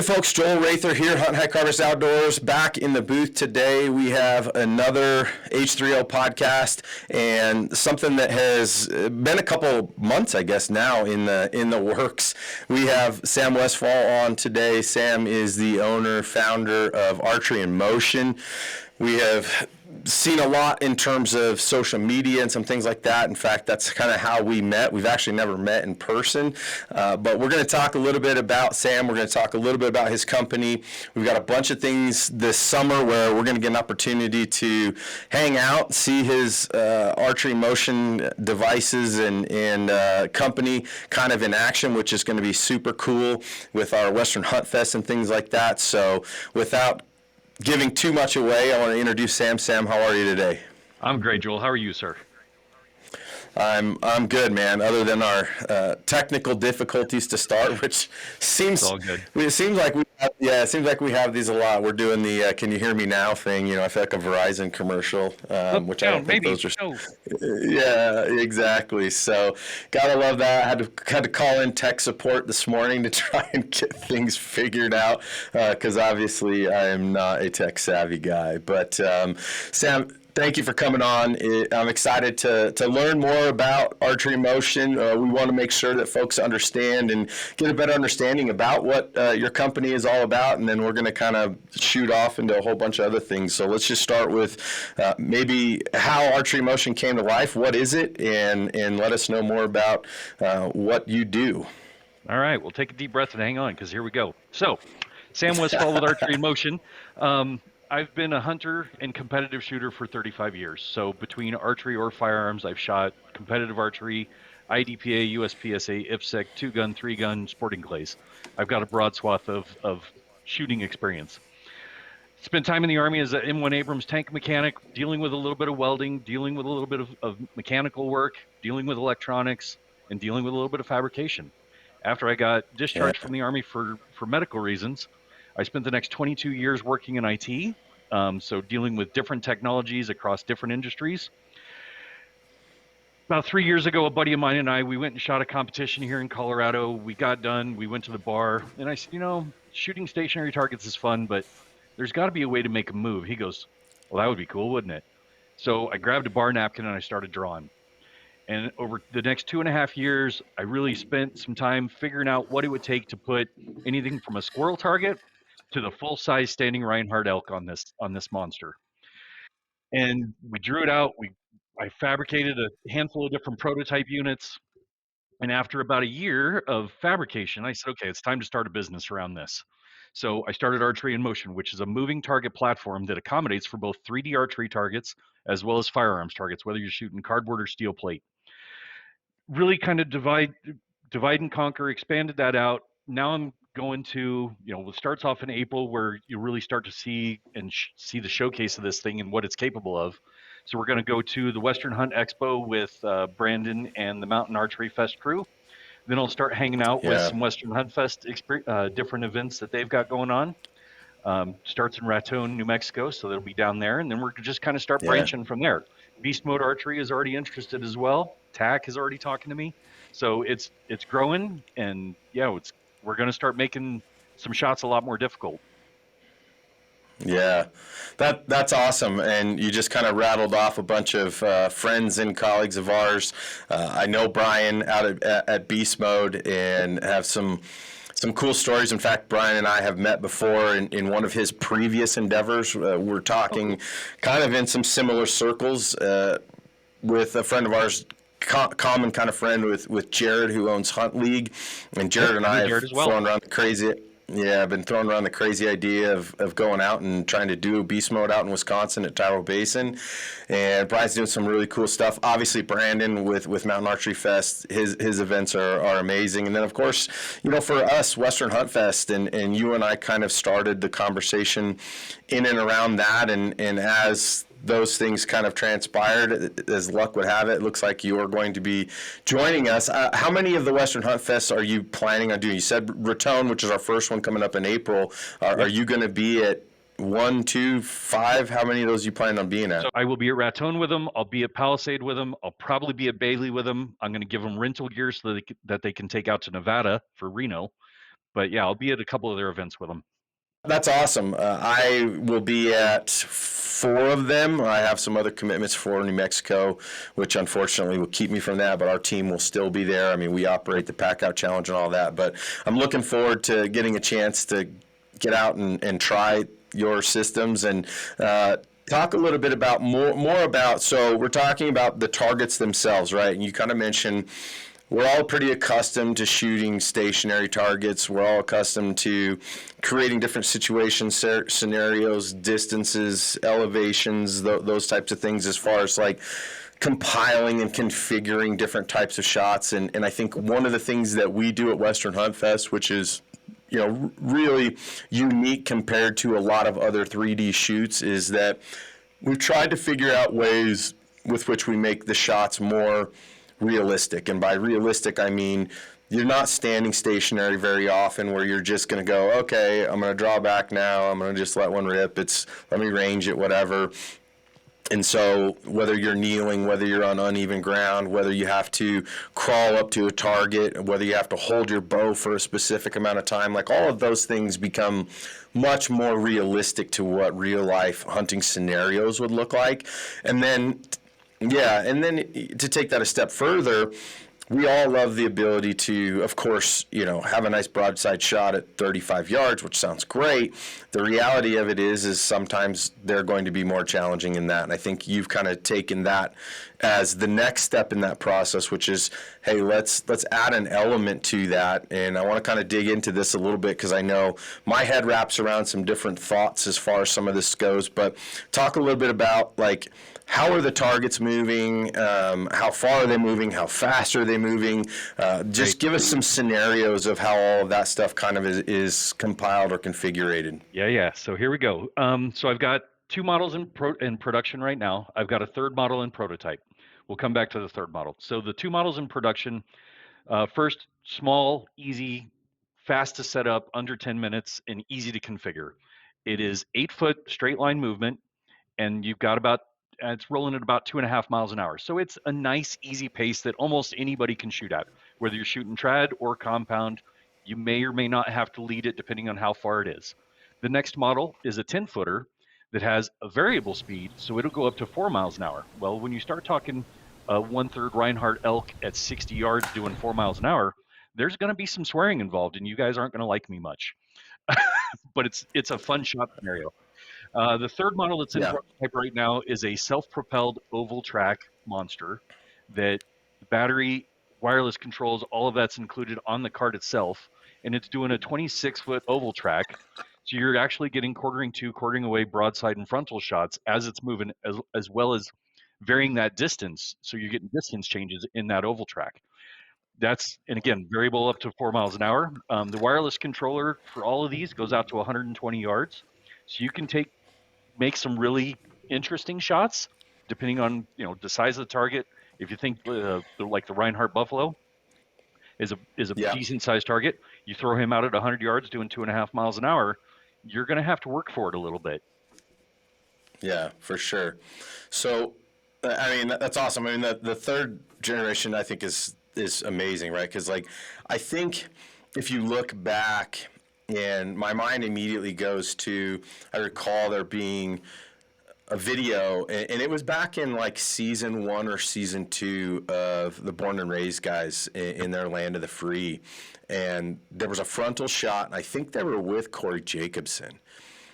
right, folks, Joel Rather here, Hunt, Hike, Harvest Outdoors, back in the booth today. We have another H3O podcast and something that has been a couple months, I guess, now in the works. We have Sam Westfall on today. Sam is the owner, founder of Archery N Motion. We have seen a lot in terms of social media and some things like that. In fact, that's kind of how we met. We've actually never met in person, but we're going to talk a little bit about Sam. We're going to talk a little bit about his company. We've got a bunch of things this summer where we're going to get an opportunity to hang out, see his Archery Motion devices and company kind of in action, which is going to be super cool with our Western Hunt Fest and things like that. So without giving too much away, I want to introduce Sam. Sam, how are you today? I'm great, Joel. How are you, sir? I'm good, man. Other than our technical difficulties to start, which seems It's all good. it seems like it seems like we have these a lot. We're doing the "Can you hear me now" thing. I feel like a Verizon commercial, which I don't think maybe. those are. No. Yeah, exactly. So gotta love that. I had to call in tech support this morning to try and get things figured out because obviously I am not a tech savvy guy. But Sam, thank you for coming on. I'm excited to learn more about Archery Motion. We want to make sure that folks understand and get a better understanding about what your company is all about, and then we're going to kind of shoot off into a whole bunch of other things. So let's just start with maybe how Archery Motion came to life. What is it? And let us know more about what you do. All right. We'll take a deep breath and hang on because here we go. So, Sam Westfall with Archery in Motion. I've been a hunter and competitive shooter for 35 years. So between archery or firearms, I've shot competitive archery, IDPA, USPSA, IPSC, 2-gun, 3-gun, sporting clays. I've got a broad swath of shooting experience. Spent time in the Army as an M1 Abrams tank mechanic, dealing with a little bit of welding, dealing with a little bit of mechanical work, dealing with electronics, and dealing with a little bit of fabrication. After I got discharged from the Army for medical reasons, I spent the next 22 years working in IT, so dealing with different technologies across different industries. About 3 years ago, a buddy of mine and I, we went and shot a competition here in Colorado. We got done, we went to the bar, and I said, shooting stationary targets is fun, but there's got to be a way to make a move. He goes, well, that would be cool, wouldn't it? So I grabbed a bar napkin and I started drawing. And over the next 2.5 years, I really spent some time figuring out what it would take to put anything from a squirrel target to the full-size standing Reinhardt elk on this monster. And we drew it out. I fabricated a handful of different prototype units. And after about a year of fabrication, I said, okay, it's time to start a business around this. So I started Archery N Motion, which is a moving target platform that accommodates for both 3D archery targets as well as firearms targets, whether you're shooting cardboard or steel plate. Really kind of divide and conquer, expanded that out. Now I'm going to, it starts off in April where you really start to see and see the showcase of this thing and what it's capable of. So we're going to go to the Western Hunt Expo with Brandon and the Mountain Archery Fest crew. Then I'll start hanging out with some Western Hunt Fest different events that they've got going on. Starts in Raton, New Mexico, so they'll be down there, and then we're just kind of start branching from there. Beast Mode Archery is already interested as well. TAC is already talking to me, so it's growing, and we're going to start making some shots a lot more difficult. Yeah, that's awesome. And you just kind of rattled off a bunch of friends and colleagues of ours. I know Brian out at Beast Mode and have some cool stories. In fact, Brian and I have met before in one of his previous endeavors. We're talking kind of in some similar circles with a friend of ours, common kind of friend with Jared, who owns Hunt League. And Jared and I have thrown around the crazy. Yeah, I've been throwing around the crazy idea of going out and trying to do beast mode out in Wisconsin at Tyrol Basin. And Brian's doing some really cool stuff. Obviously, Brandon with Mountain Archery Fest, his events are amazing. And then, of course, for us, Western Hunt Fest, and you and I kind of started the conversation in and around that. And as those things kind of transpired, as luck would have it, looks like you are going to be joining us. How many of the Western Hunt Fests are you planning on doing? You said Raton, which is our first one coming up in April. Are you going to be at 1, 2, 5? How many of those are you planning on being at? So I will be at Raton with them. I'll be at Palisade with them. I'll probably be at Bailey with them. I'm going to give them rental gear so that they can take out to Nevada for Reno. But yeah, I'll be at a couple of their events with them. That's awesome. I will be at 4 of them. I have some other commitments for New Mexico, which unfortunately will keep me from that, but our team will still be there. I mean, we operate the Pack Out Challenge and all that, but I'm looking forward to getting a chance to get out and try your systems and talk a little bit about more about. So we're talking about the targets themselves, right? And you kind of mentioned we're all pretty accustomed to shooting stationary targets. We're all accustomed to creating different situations, scenarios, distances, elevations, those types of things as far as like compiling and configuring different types of shots. And I think one of the things that we do at Western Hunt Fest, which is really unique compared to a lot of other 3D shoots, is that we've tried to figure out ways with which we make the shots more realistic. And by realistic, I mean you're not standing stationary very often where you're just going to go, okay, I'm going to draw back now. I'm going to just let one rip. Let me range it, whatever. And so whether you're kneeling, whether you're on uneven ground, whether you have to crawl up to a target, whether you have to hold your bow for a specific amount of time, like all of those things become much more realistic to what real life hunting scenarios would look like. And then to take that a step further, we all love the ability to, of course, have a nice broadside shot at 35 yards, which sounds great. The reality of it is sometimes they're going to be more challenging in that. And I think you've kind of taken that as the next step in that process, which is, hey, let's add an element to that. And I want to kind of dig into this a little bit because I know my head wraps around some different thoughts as far as some of this goes. But talk a little bit about like, how are the targets moving? How far are they moving? How fast are they moving? Just give us some scenarios of how all of that stuff kind of is compiled or configured. Yeah. So here we go. So I've got 2 models in production right now. I've got a third model in prototype. We'll come back to the third model. So the 2 models in production, first, small, easy, fast to set up, under 10 minutes, and easy to configure. It is 8-foot straight line movement, and you've got it's rolling at about 2.5 miles an hour. So it's a nice, easy pace that almost anybody can shoot at. Whether you're shooting trad or compound, you may or may not have to lead it depending on how far it is. The next model is a 10-footer that has a variable speed, so it'll go up to 4 miles an hour. Well, when you start talking a 1/3 Reinhardt elk at 60 yards doing 4 miles an hour, there's going to be some swearing involved, and you guys aren't going to like me much. But it's a fun shot scenario. The third model that's in Yeah. prototype right now is a self-propelled oval track monster that the battery, wireless controls, all of that's included on the cart itself, and it's doing a 26-foot oval track. So you're actually getting quartering away broadside and frontal shots as it's moving, as well as varying that distance. So you're getting distance changes in that oval track. And again, variable up to 4 miles an hour. The wireless controller for all of these goes out to 120 yards. So you can make some really interesting shots depending on the size of the target. If you think like the Reinhardt Buffalo is a Yeah. decent sized target, you throw him out at 100 yards doing 2.5 miles an hour, you're going to have to work for it a little bit. Yeah, for sure. So, I mean, that's awesome. I mean, the third generation I think is amazing, right? Because like, I think if you look back, and my mind immediately goes to, I recall there being a video, and it was back in like season 1 or season 2 of the Born and Raised guys in their Land of the Free, and there was a frontal shot, and I think they were with Corey Jacobson.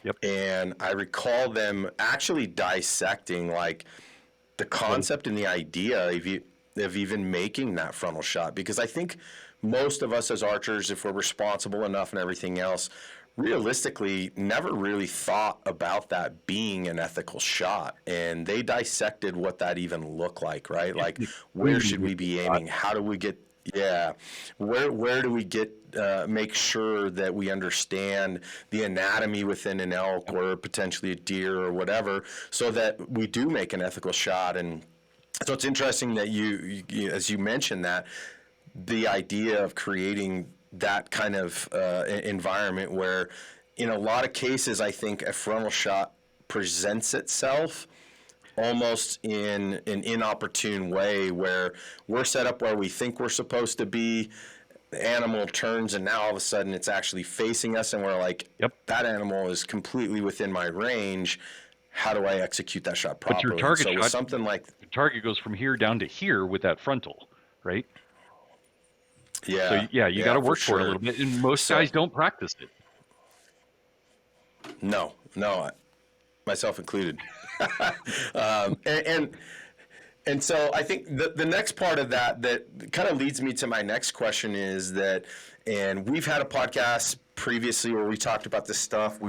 Yep. And I recall them actually dissecting like the concept and the idea of even making that frontal shot, because I think most of us as archers, if we're responsible enough and everything else, realistically never really thought about that being an ethical shot. And they dissected what that even looked like, right? Like, where should we be aiming? How do we get where do we get make sure that we understand the anatomy within an elk or potentially a deer or whatever, so that we do make an ethical shot. And so it's interesting that you as you mentioned, that the idea of creating that kind of environment where, in a lot of cases, I think a frontal shot presents itself almost in an inopportune way, where we're set up where we think we're supposed to be, the animal turns and now all of a sudden it's actually facing us and we're like, Yep. that animal is completely within my range. How do I execute that shot But your properly? And target so with shot, something like, your target goes from here down to here with that frontal, right? So yeah, yeah, you got yeah, to for work for it a sure. little bit, and most So guys don't practice it. no, myself included. um, and, and And so I think the next part of that kind of leads me to my next question is that, and we've had a podcast previously where we talked about this stuff.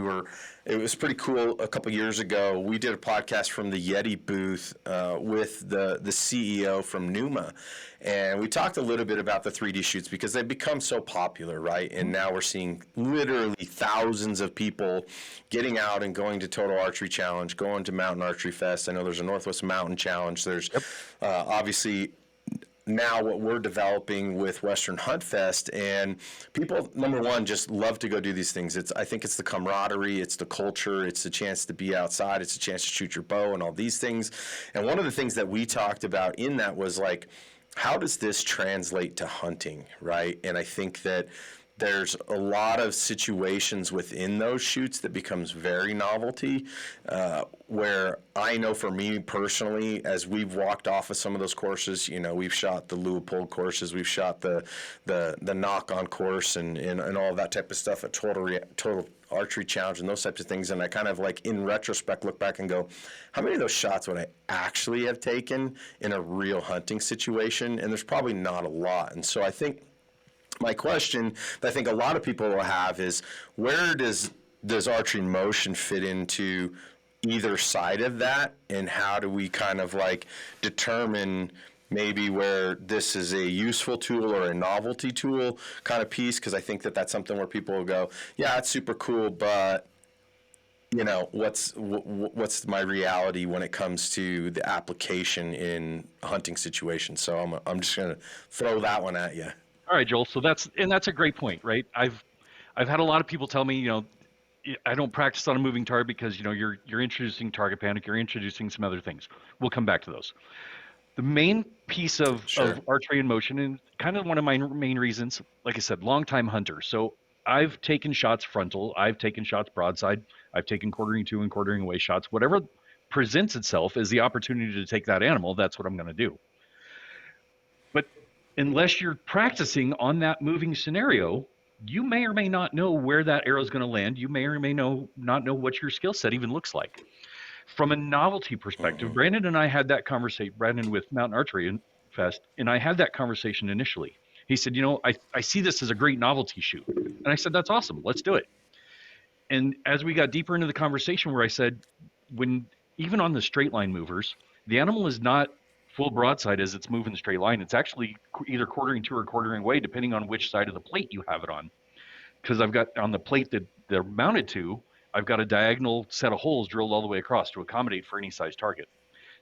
It was pretty cool a couple years ago. We did a podcast from the Yeti booth with the CEO from Numa, and we talked a little bit about the 3D shoots because they've become so popular, right? And now we're seeing literally thousands of people getting out and going to Total Archery Challenge, going to Mountain Archery Fest. I know there's a Northwest Mountain Challenge. There's Yep. obviously now what we're developing with Western Hunt Fest, and people, number one, just love to go do these things. I think it's the camaraderie, it's the culture, it's the chance to be outside, it's a chance to shoot your bow and all these things. And one of the things that we talked about in that was like, how does this translate to hunting, right? And I think that there's a lot of situations within those shoots that becomes very novelty, where I know for me personally, as we've walked off of some of those courses, we've shot the Leopold courses, we've shot the knock on course and all of that type of stuff at Total Archery Challenge and those types of things. And I kind of like in retrospect look back and go, how many of those shots would I actually have taken in a real hunting situation? And there's probably not a lot. And so I think my question that I think a lot of people will have is, where does Archery in Motion fit into either side of that, and how do we kind of like determine maybe where this is a useful tool or a novelty tool kind of piece? Because I think that that's something where people will go, yeah, it's super cool, but what's my reality when it comes to the application in a hunting situation? So I'm just gonna throw that one at you. All right, Joel. So that's a great point, right? I've had a lot of people tell me, I don't practice on a moving target because you're introducing target panic, you're introducing some other things. We'll come back to those. The main piece Sure. of archery in motion, and kind of one of my main reasons, like I said, longtime hunter. So I've taken shots frontal, I've taken shots broadside, I've taken quartering to and quartering away shots. Whatever presents itself as the opportunity to take that animal, that's what I'm going to do. But unless you're practicing on that moving scenario, you may or may not know where that arrow is going to land. You may or may not know what your skill set even looks like. From a novelty perspective, Brandon and I had that conversation, Brandon with Mountain Archery Fest, and I had that conversation initially. He said, I see this as a great novelty shoot. And I said, that's awesome. Let's do it. And as we got deeper into the conversation, where I said, when even on the straight line movers, the animal is not full broadside as it's moving the straight line. It's actually either quartering to or quartering away, depending on which side of the plate you have it on. Because I've got on the plate that they're mounted to, I've got a diagonal set of holes drilled all the way across to accommodate for any size target.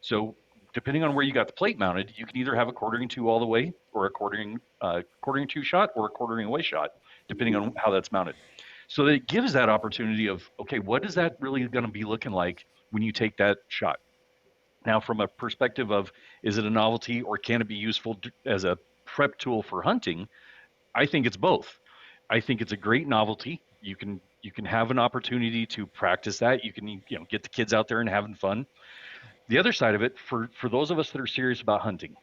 So depending on where you got the plate mounted, you can either have a quartering to all the way, or a quartering to shot, or a quartering away shot, depending on how that's mounted. So that it gives that opportunity of, okay, what is that really going to be looking like when you take that shot? Now, from a perspective of, is it a novelty or can it be useful as a prep tool for hunting? I think it's both. I think it's a great novelty. You can have an opportunity to practice that. You can get the kids out there and having fun. The other side of it, for those of us that are serious about hunting,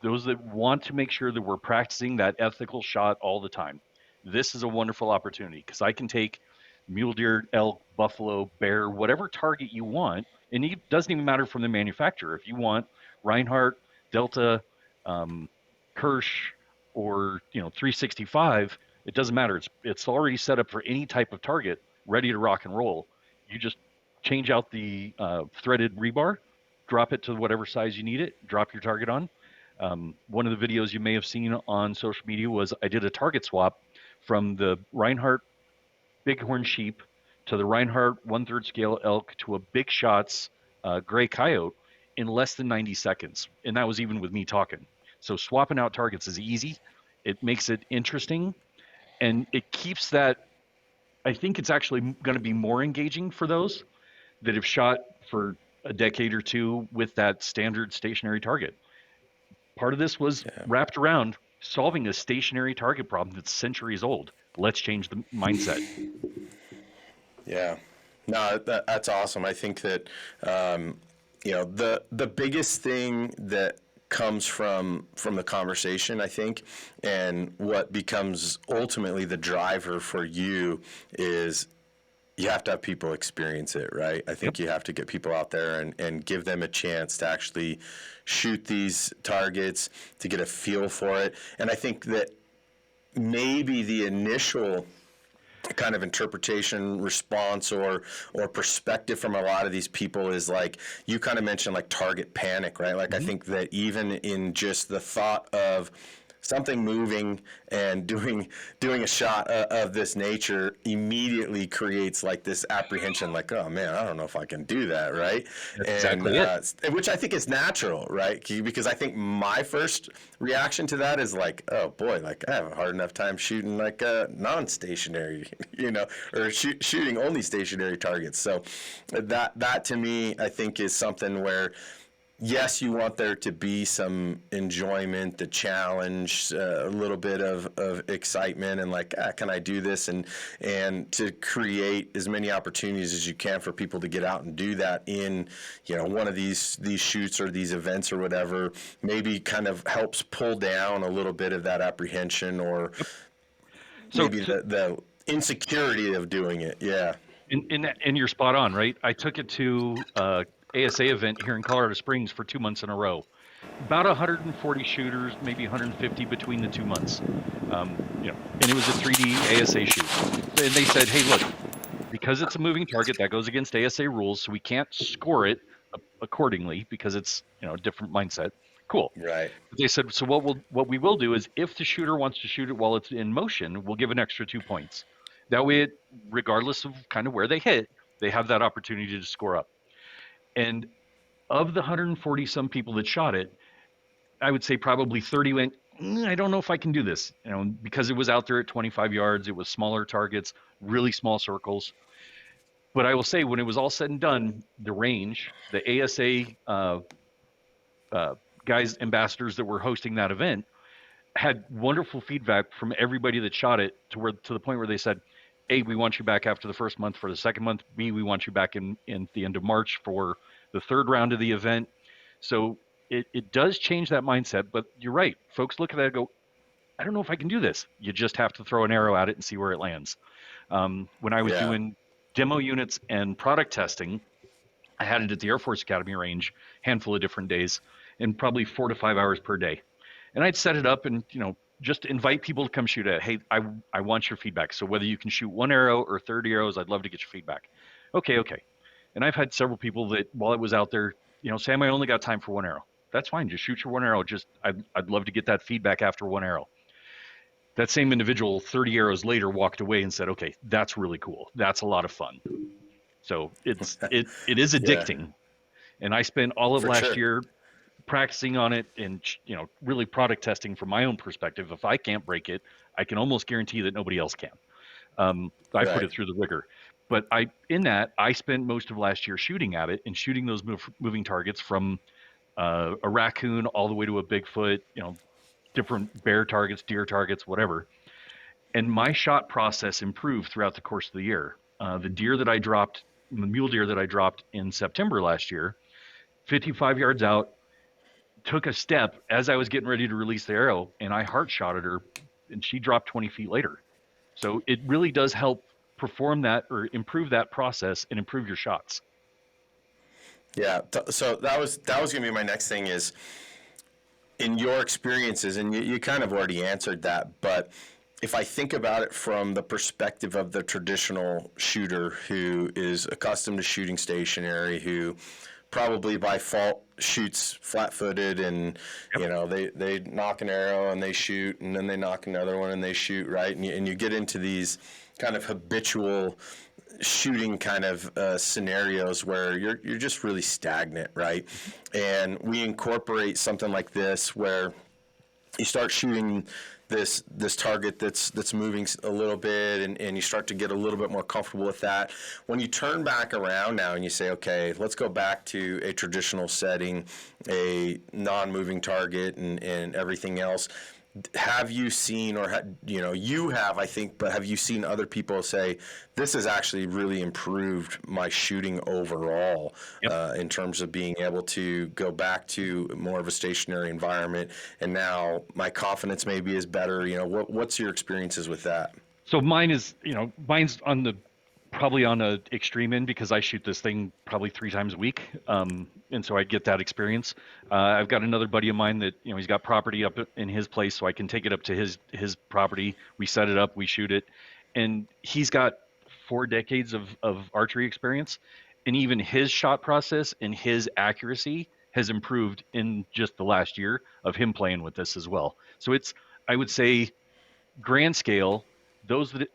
those that want to make sure that we're practicing that ethical shot all the time, this is a wonderful opportunity, because I can take mule deer, elk, buffalo, bear, whatever target you want, and it doesn't even matter from the manufacturer. If you want Reinhardt, Delta, Kirsch, or 365, it doesn't matter. It's already set up for any type of target, ready to rock and roll. You just change out the threaded rebar, drop it to whatever size you need it, drop your target on. One of the videos you may have seen on social media was I did a target swap from the Reinhardt bighorn sheep to the Reinhardt 1/3 scale elk to a Big Shots gray coyote in less than 90 seconds. And that was even with me talking. So swapping out targets is easy. It makes it interesting, and it keeps that. I think it's actually going to be more engaging for those that have shot for a decade or two with that standard stationary target. Part of this was Yeah. wrapped around, solving a stationary target problem that's centuries old. Let's change the mindset. Yeah. No, that's awesome. I think that the biggest thing that comes from the conversation, I think, and what becomes ultimately the driver for you is you have to have people experience it, right? I Yep. think you have to get people out there and give them a chance to actually shoot these targets, to get a feel for it. And I think that maybe the initial kind of interpretation, response, or perspective from a lot of these people is like you kind of mentioned, like target panic, right? Like I Hmm. think that even in just the thought of something moving and doing a shot of this nature immediately creates like this apprehension, like, oh man, I don't know if I can do that, right? That's And exactly it. which I think is natural, right? Because I think my first reaction to that is like, oh boy, like I have a hard enough time shooting like a non-stationary, or shooting only stationary targets. So that to me, I think is something where yes, you want there to be some enjoyment, the challenge, a little bit of excitement, and like, can I do this? And to create as many opportunities as you can for people to get out and do that in, one of these shoots or these events or whatever, maybe kind of helps pull down a little bit of that apprehension or Yep. So, maybe the insecurity of doing it. Yeah. and you're spot on, right? I took it to ASA event here in Colorado Springs for 2 months in a row. About 140 shooters, maybe 150 between the 2 months. And it was a 3D ASA shoot. And they said, "Hey, look, because it's a moving target, that goes against ASA rules, so we can't score it accordingly because it's a different mindset." Cool. Right. But they said, "So what we will do is, if the shooter wants to shoot it while it's in motion, we'll give an extra 2 points. That way, regardless of kind of where they hit, they have that opportunity to score up." And of the 140 some people that shot it, I would say probably 30 went, I don't know if I can do this, because it was out there at 25 yards. It was smaller targets, really small circles. But I will say, when it was all said and done, the range, the ASA uh, guys, ambassadors that were hosting that event, had wonderful feedback from everybody that shot it, to the point where they said, A, we want you back after the first month for the second month. B, we want you back in the end of March for the third round of the event. So it does change that mindset. But you're right. Folks look at that and go, I don't know if I can do this. You just have to throw an arrow at it and see where it lands. When I was Yeah. doing demo units and product testing, I had it at the Air Force Academy range, handful of different days, and probably 4 to 5 hours per day. And I'd set it up and just invite people to come shoot it. Hey, I want your feedback. So whether you can shoot one arrow or 30 arrows, I'd love to get your feedback. Okay, okay. And I've had several people that, while it was out there, Sam, I only got time for one arrow. That's fine. Just shoot your one arrow. Just I'd love to get that feedback after one arrow. That same individual 30 arrows later walked away and said, okay, that's really cool. That's a lot of fun. So it is Yeah. addicting. And I spent all of For last sure. year practicing on it and really product testing from my own perspective. If I can't break it, I can almost guarantee that nobody else can. I put Right. it through the rigor. But I spent most of last year shooting at it and shooting those moving targets, from a raccoon all the way to a Bigfoot, different bear targets, deer targets, whatever. And my shot process improved throughout the course of the year. The mule deer that I dropped in September last year, 55 yards out, took a step as I was getting ready to release the arrow, and I heart shot at her, and she dropped 20 feet later. So it really does help perform that, or improve that process, and improve your shots. Yeah. So that was gonna be my next thing is in your experiences, and you kind of already answered that, but if I think about it from the perspective of the traditional shooter who is accustomed to shooting stationary, who probably by fault shoots flat-footed, and Yep. they knock an arrow and they shoot, and then they knock another one and they shoot, right, and you get into these kind of habitual shooting kind of scenarios where you're just really stagnant, right? And we incorporate something like this where you start shooting this target that's moving a little bit, and you start to get a little bit more comfortable with that. When you turn back around now and you say, okay, let's go back to a traditional setting, a non-moving target, and everything else, have you seen, or you have, I think, but have you seen other people say this has actually really improved my shooting overall, Yep. in terms of being able to go back to more of a stationary environment, and now my confidence maybe is better? What's your experiences with that? So mine's on the probably on a extreme end because I shoot this thing probably 3 times a week, and so I get that experience. I've got another buddy of mine that he's got property up in his place, so I can take it up to his property. We set it up, we shoot it, and he's got 4 decades of archery experience, and even his shot process and his accuracy has improved in just the last year of him playing with this as well. So it's, I would say, grand scale, those that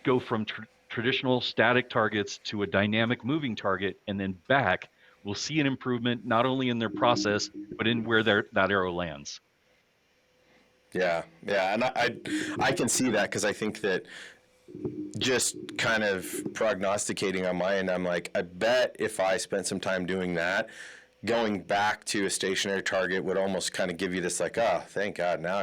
go from traditional static targets to a dynamic moving target and then back will see an improvement not only in their process but in where that arrow lands. Yeah, yeah, and I can see that, because I think that, just kind of prognosticating on my end, I'm like, I bet if I spent some time doing that, going back to a stationary target would almost kind of give you this, like, oh, thank God, now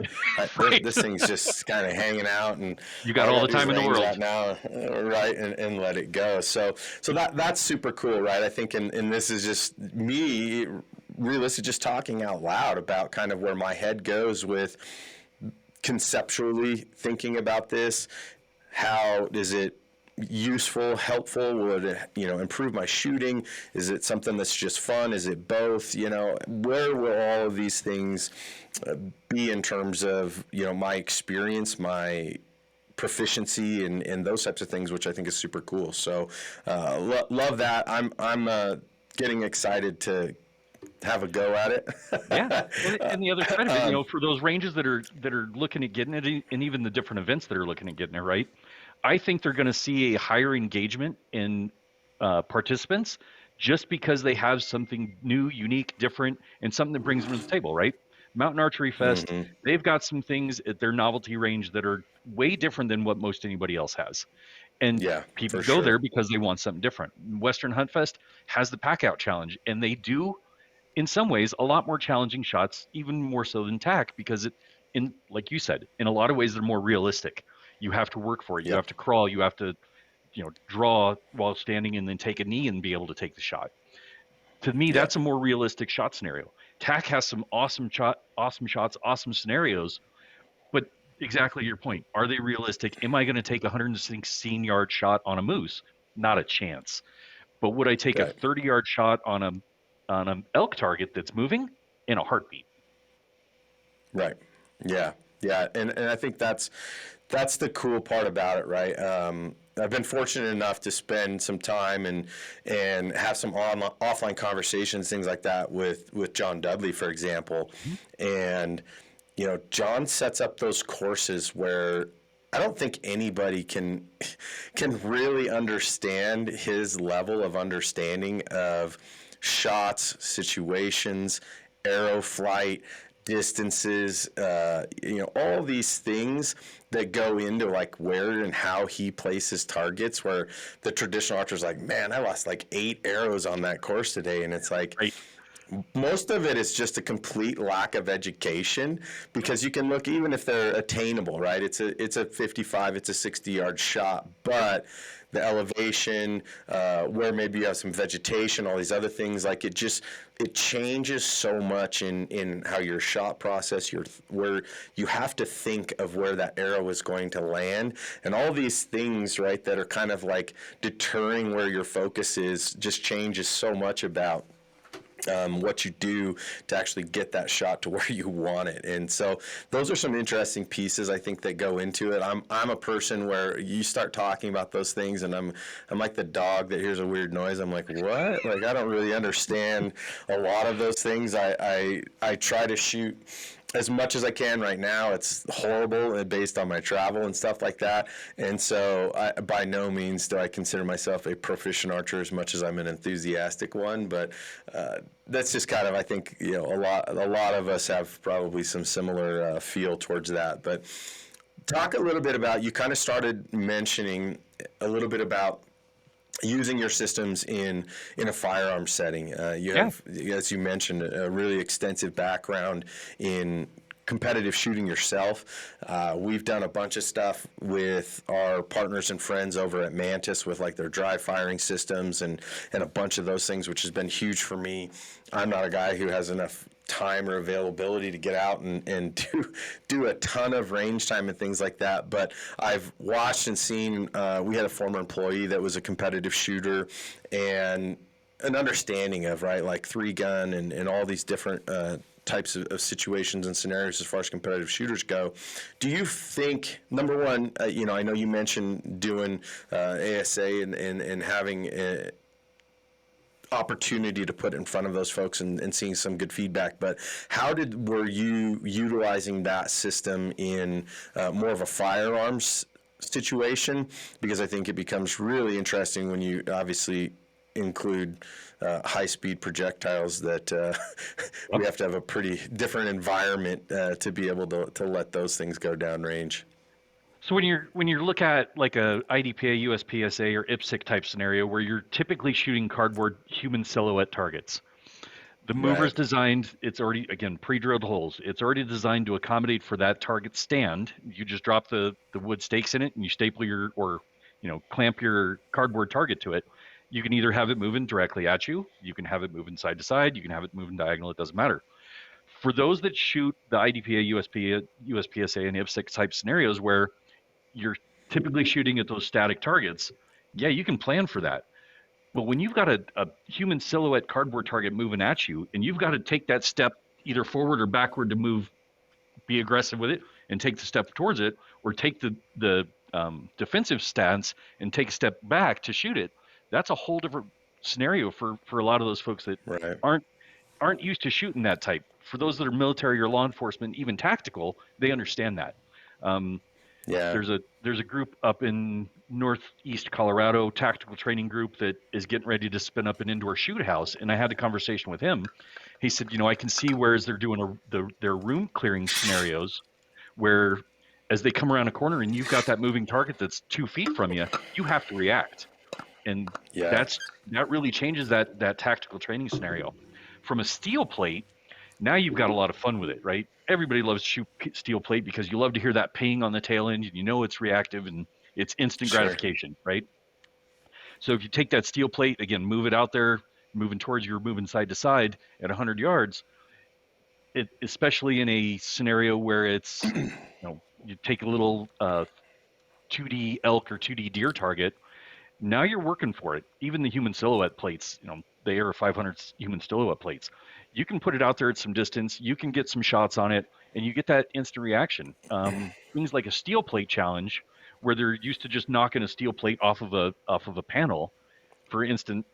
Right. this thing's just kind of hanging out, and You all got I all got the to do is time in the range world. that now, right, and let it go. So that's super cool, right? I think, and this is just me, realistically, just talking out loud about kind of where my head goes with conceptually thinking about this. How is it useful, helpful? Would it, improve my shooting? Is it something that's just fun? Is it both? Where will all of these things be in terms of, my experience, my proficiency, and those types of things, which I think is super cool. So, love that. I'm getting excited to have a go at it. Yeah, and the other side of it, for those ranges that are looking at getting it, and even the different events that are looking at getting it right, I think they're going to see a higher engagement in participants just because they have something new, unique, different, and something that brings them to the table, right? Mountain Archery Fest, Hmm. they've got some things at their novelty range that are way different than what most anybody else has. And Yeah, people for go there sure. because they want something different. Western Hunt Fest has the pack out challenge, and they do, in some ways, a lot more challenging shots, even more so than tack, because in like you said, in a lot of ways they're more realistic. You have to work for it. You Yep. have to crawl. You have to, draw while standing and then take a knee and be able to take the shot. To me, that's Yep. a more realistic shot scenario. Tack has some awesome shots, awesome scenarios, but exactly your point. Are they realistic? Am I going to take a 116-yard shot on a moose? Not a chance. But would I take a Right. 30-yard shot on an elk target that's moving? In a heartbeat. Right. Yeah. Yeah. And I think that's the cool part about it, right? I've been fortunate enough to spend some time and have some offline conversations, things like that, with John Dudley, for example. Mhm. And John sets up those courses where I don't think anybody can really understand his level of understanding of shots, situations, arrow flight, distances, all these things that go into like where and how he places targets. Where the traditional archer's like, man, I lost like 8 arrows on that course today, and it's like, Right. most of it is just a complete lack of education, because you can look, even if they're attainable, right? It's a 55, it's a 60-yard shot, Yep. but the elevation, where maybe you have some vegetation, all these other things, like it changes so much in how your shot process, where you have to think of where that arrow is going to land, and all these things, right, that are kind of like deterring where your focus is, just changes so much about what you do to actually get that shot to where you want it. And so those are some interesting pieces, I think, that go into it. I'm a person where you start talking about those things, and I'm like the dog that hears a weird noise. I'm like, what? Like, I don't really understand a lot of those things. I try to shoot as much as I can right now. It's horrible based on my travel and stuff like that. And so by no means do I consider myself a proficient archer, as much as I'm an enthusiastic one. But that's just kind of, I think, a lot of us have probably some similar feel towards that. But talk a little bit about, you kind of started mentioning a little bit about using your systems in a firearm setting. You Yeah. have, as you mentioned, a really extensive background in competitive shooting yourself. We've done a bunch of stuff with our partners and friends over at Mantis with like their dry firing systems and a bunch of those things, which has been huge for me. I'm not a guy who has enough time or availability to get out and do a ton of range time and things like that. But I've watched and seen, we had a former employee that was a competitive shooter, and an understanding of, right, like 3-gun and all these different types of situations and scenarios as far as competitive shooters go. Do you think, number one, you know, I know you mentioned doing ASA and having opportunity to put in front of those folks and seeing some good feedback, but were you utilizing that system in more of a firearms situation? Because I think it becomes really interesting when you obviously include high-speed projectiles that we have to have a pretty different environment to be able to let those things go downrange. So when you look at like a IDPA, USPSA, or IPSC type scenario where you're typically shooting cardboard human silhouette targets, the mover's Right. designed, it's already, again, pre-drilled holes. It's already designed to accommodate for that target stand. You just drop the wood stakes in it and you staple clamp your cardboard target to it. You can either have it moving directly at you, you can have it moving side to side, you can have it moving diagonal, it doesn't matter. For those that shoot the IDPA, USPSA, and IPSC type scenarios where you're typically shooting at those static targets, yeah, you can plan for that. But when you've got a human silhouette cardboard target moving at you, and you've got to take that step either forward or backward to move, be aggressive with it, and take the step towards it, or take the defensive stance and take a step back to shoot it, that's a whole different scenario for a lot of those folks that Right. aren't used to shooting that type. For those that are military or law enforcement, even tactical, they understand that. Yeah. There's a group up in northeast Colorado, tactical training group, that is getting ready to spin up an indoor shoot house. And I had a conversation with him. He said, I can see whereas they're doing their room clearing scenarios, where as they come around a corner and you've got that moving target that's 2 feet from you, you have to react. And Yeah. that really changes that tactical training scenario. From a steel plate, now you've got a lot of fun with it, right? Everybody loves to shoot steel plate because you love to hear that ping on the tail end, and it's reactive and it's instant Sure. gratification, right? So if you take that steel plate, again, move it out there, moving towards you, moving side to side at 100 yards, especially in a scenario where it's, you take a little 2D elk or 2D deer target, now you're working for it. Even the human silhouette plates, the AR 500 human silhouette plates, you can put it out there at some distance, you can get some shots on it, and you get that instant reaction. Things like a steel plate challenge, where they're used to just knocking a steel plate off of a panel for instant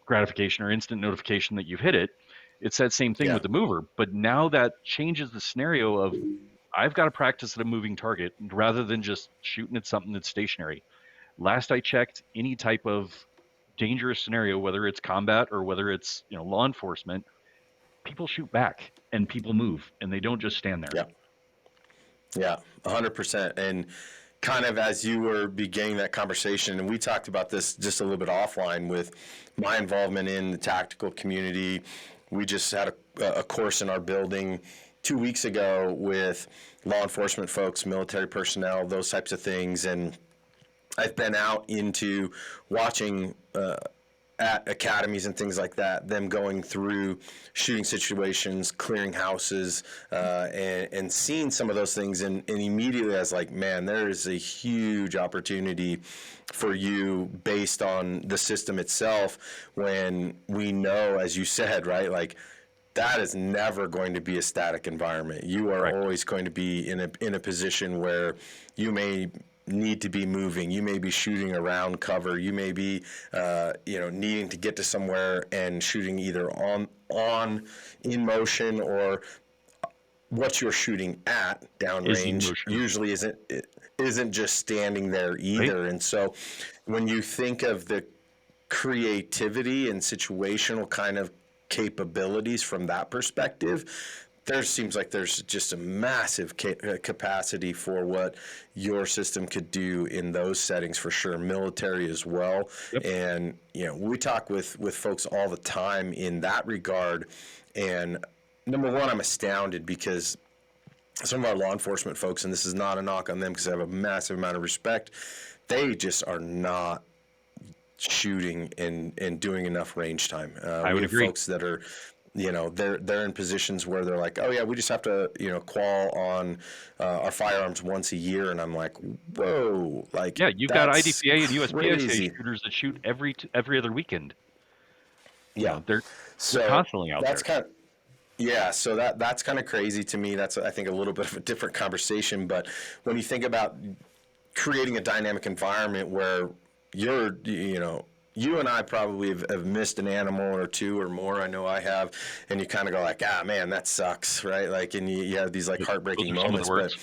gratification or instant notification that you've hit it. It's that same thing Yeah. with the mover, but now that changes the scenario of, I've got to practice at a moving target rather than just shooting at something that's stationary. Last I checked, any type of dangerous scenario, whether it's combat or whether it's law enforcement, people shoot back and people move, and they don't just stand there. Yeah. Yeah, 100%. And kind of as you were beginning that conversation, and we talked about this just a little bit offline with my involvement in the tactical community. We just had a course in our building 2 weeks ago with law enforcement folks, military personnel, those types of things. And I've been out into watching at academies and things like that, them going through shooting situations, clearing houses, and seeing some of those things. And immediately I was like, man, there is a huge opportunity for you based on the system itself, when we know, as you said, right, like, that is never going to be a static environment. You are Correct. always going to be in a position where you may need to be moving. You may be shooting around cover. You may be, needing to get to somewhere and shooting either on in motion, or what you're shooting at Is in downrange motion, usually isn't just standing there right? either. And so when you think of the creativity and situational kind of capabilities from that perspective, there seems like there's just a massive capacity for what your system could do in those settings, for sure, military as well. Yep. And we talk with folks all the time in that regard. And number one, I'm astounded because some of our law enforcement folks, and this is not a knock on them because I have a massive amount of respect, they just are not shooting and doing enough range time. I We would have agree. folks that are, they're in positions where they're like, oh yeah, we just have to, qual on our firearms once a year, and I'm like, whoa, like Yeah, you've got that's IDPA and USPSA crazy. shooters that shoot every other weekend. Yeah, They're so constantly out that's there. kind of. Yeah, so that's kind of crazy to me. That's, I think, a little bit of a different conversation. But when you think about creating a dynamic environment where you and I probably have missed an animal or two or more. I know I have, and you kind of go like, ah, man, that sucks, right? Like, and you have these like Those heartbreaking are some of the moments, but worst.